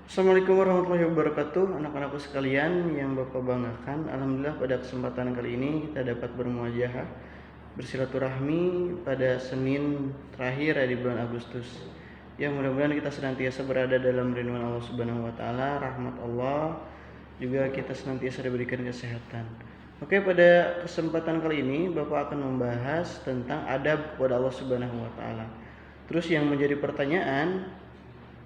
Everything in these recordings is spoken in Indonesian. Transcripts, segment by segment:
Assalamualaikum warahmatullahi wabarakatuh, anak-anakku sekalian yang Bapak banggakan. Alhamdulillah pada kesempatan kali ini kita dapat bermuajahah, bersilaturahmi pada Senin terakhir di bulan Agustus. Ya, mudah-mudahan kita senantiasa berada dalam lindungan Allah Subhanahu wa taala, rahmat Allah, juga kita senantiasa diberikan kesehatan. Oke, pada kesempatan kali ini Bapak akan membahas tentang adab kepada Allah Subhanahu wa taala. Terus yang menjadi pertanyaan,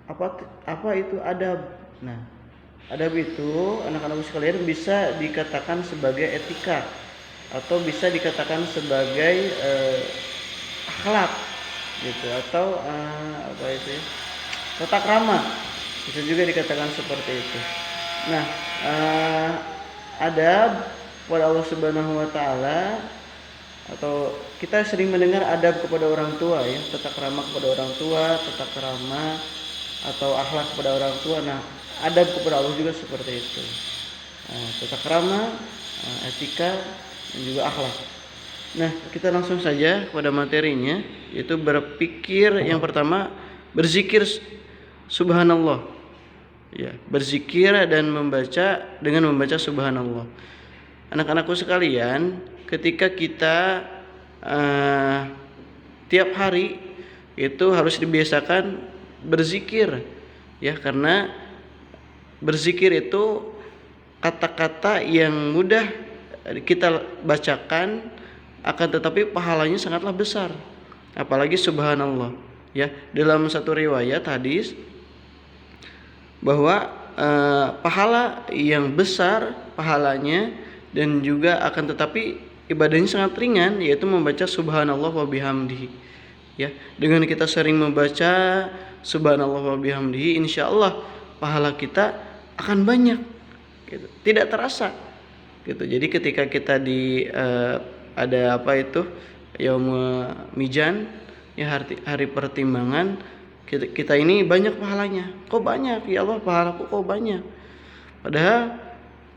apa itu adab? Nah, adab itu anak-anak sekalian bisa dikatakan sebagai etika atau bisa dikatakan sebagai akhlak gitu, atau apa itu ya, tata krama, bisa juga dikatakan seperti itu. Nah, adab kepada Allah Subhanahu wa taala, atau kita sering mendengar adab kepada orang tua ya, tata krama kepada orang tua, tata krama atau akhlak kepada orang tua. Nah, adab kepada Allah juga seperti itu. Tata krama, etika, dan juga akhlak. Nah, kita langsung saja kepada materinya, yaitu berpikir. Yang pertama, berzikir subhanallah. Ya, berzikir dan membaca subhanallah. Anak-anakku sekalian, ketika kita tiap hari itu harus dibiasakan berzikir ya, karena berzikir itu kata-kata yang mudah kita bacakan, akan tetapi pahalanya sangatlah besar, apalagi subhanallah ya. Dalam satu riwayat hadis bahwa pahala yang besar pahalanya, dan juga akan tetapi ibadahnya sangat ringan, yaitu membaca subhanallah wa bihamdihi ya. Dengan kita sering membaca subhanallah wa bihamdihi, insyaallah pahala kita akan banyak gitu, tidak terasa gitu. Jadi ketika kita ada apa itu yaumul mizan ya, hari pertimbangan, kita ini banyak pahalanya. Kok banyak ya Allah, pahalaku kok banyak, padahal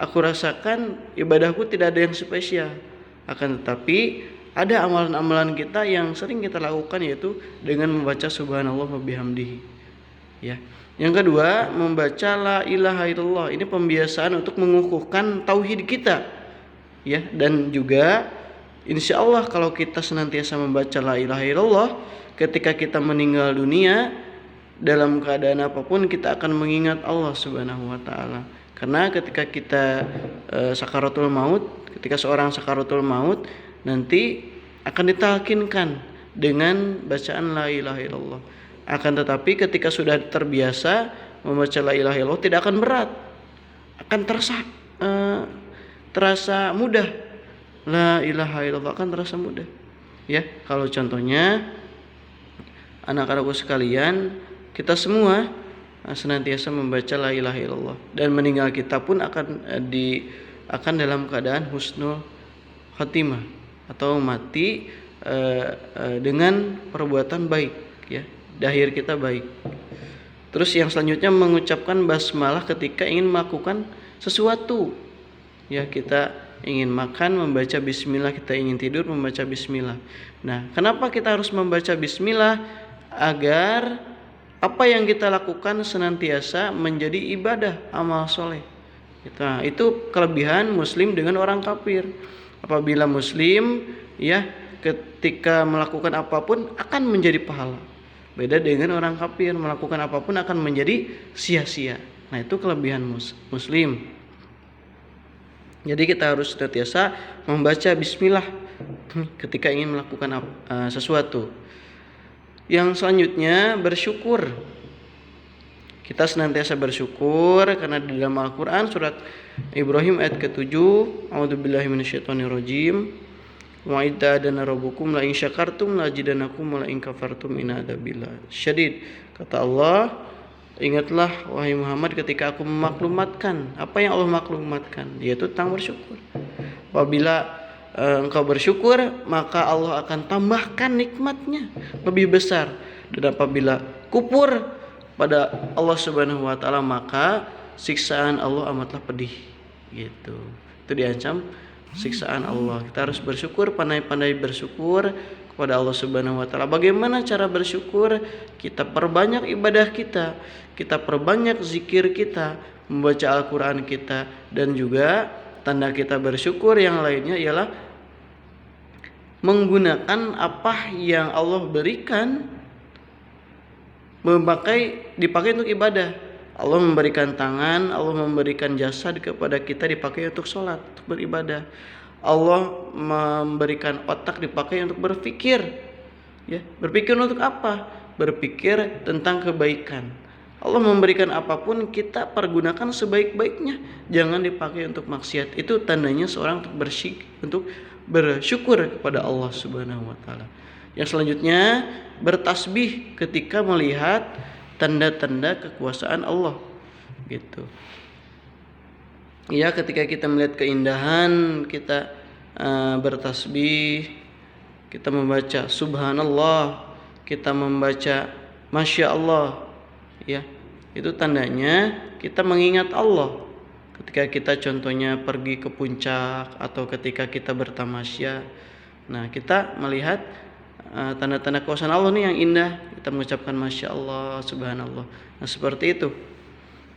aku rasakan ibadahku tidak ada yang spesial. Akan tetapi ada amalan-amalan kita yang sering kita lakukan, yaitu dengan membaca subhanallah wa bihamdihi ya. Yang kedua, membaca la ilaha illallah. Ini pembiasaan untuk mengukuhkan tauhid kita ya, dan juga insyaallah kalau kita senantiasa membaca la ilaha illallah, ketika kita meninggal dunia dalam keadaan apapun kita akan mengingat Allah Subhanahu wa taala. Karena ketika kita sakaratul maut, ketika seorang sakaratul maut nanti akan ditalkinkan dengan bacaan la ilaha illallah. Akan tetapi ketika sudah terbiasa membaca la ilaha illallah, tidak akan berat, akan terasa mudah. La ilaha illallah akan terasa mudah ya. Kalau contohnya anak-anakku sekalian, kita semua senantiasa membaca la ilaha illallah, dan meninggal kita pun akan dalam keadaan husnul khatimah, atau mati dengan perbuatan baik ya, akhir kita baik. Terus yang selanjutnya, mengucapkan basmalah ketika ingin melakukan sesuatu ya. Kita ingin makan, membaca bismillah. Kita ingin tidur, membaca bismillah. Nah, kenapa kita harus membaca bismillah? Agar apa yang kita lakukan senantiasa menjadi ibadah, amal soleh. Nah, itu kelebihan muslim dengan orang kafir. Apabila muslim ya, ketika melakukan apapun akan menjadi pahala. Beda dengan orang kafir, melakukan apapun akan menjadi sia-sia. Nah, itu kelebihan muslim. Jadi kita harus senantiasa membaca bismillah ketika ingin melakukan sesuatu. Yang selanjutnya, bersyukur. Kita senantiasa bersyukur karena di dalam Al-Quran surat Ibrahim ayat ke-7, a'udzubillahi minasyaitonirrajim, wa idza adana rabbukum la in syakartum la azidannakum wa la in kafartum inna adzabillahi syadid. Kata Allah, ingatlah wahai Muhammad ketika aku memaklumatkan. Apa yang Allah maklumatkan? Yaitu tentang bersyukur. Apabila engkau bersyukur, maka Allah akan tambahkan nikmatnya lebih besar. Dan apabila kufur pada Allah Subhanahu wa taala, maka siksaan Allah amatlah pedih gitu. Itu diancam siksaan Allah. Kita harus bersyukur, pandai-pandai bersyukur kepada Allah Subhanahu wa taala. Bagaimana cara bersyukur? Kita perbanyak ibadah kita, kita perbanyak zikir kita, membaca Al-Qur'an kita, dan juga tanda kita bersyukur yang lainnya ialah menggunakan apa yang Allah berikan dipakai untuk ibadah. Allah memberikan tangan, Allah memberikan jasad kepada kita dipakai untuk sholat, untuk beribadah. Allah memberikan otak dipakai untuk berpikir. Ya, berpikir untuk apa? Berpikir tentang kebaikan. Allah memberikan apapun kita pergunakan sebaik-baiknya, jangan dipakai untuk maksiat. Itu tandanya seorang untuk bersyukur kepada Allah Subhanahu wa taala. Yang selanjutnya, bertasbih ketika melihat tanda-tanda kekuasaan Allah, gitu. Ya, ketika kita melihat keindahan, kita bertasbih, kita membaca subhanallah, kita membaca masya Allah, ya. Itu tandanya kita mengingat Allah. Ketika kita contohnya pergi ke puncak atau ketika kita bertamasya, nah kita melihat tanda-tanda kekuasaan Allah nih yang indah, kita mengucapkan masya Allah, subhanallah. Nah, seperti itu.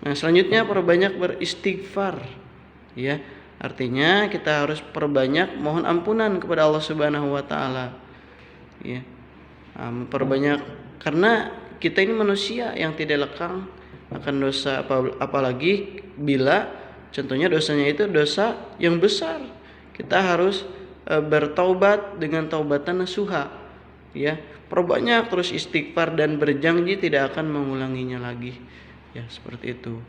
Nah, selanjutnya perbanyak beristighfar, ya. Artinya kita harus perbanyak mohon ampunan kepada Allah Subhanahu wa taala, ya. Perbanyak, karena kita ini manusia yang tidak lekang akan dosa, apalagi bila contohnya dosanya itu dosa yang besar. Kita harus bertaubat dengan taubatan nasuha, ya. Perbanyak terus istighfar dan berjanji tidak akan mengulanginya lagi, ya, seperti itu.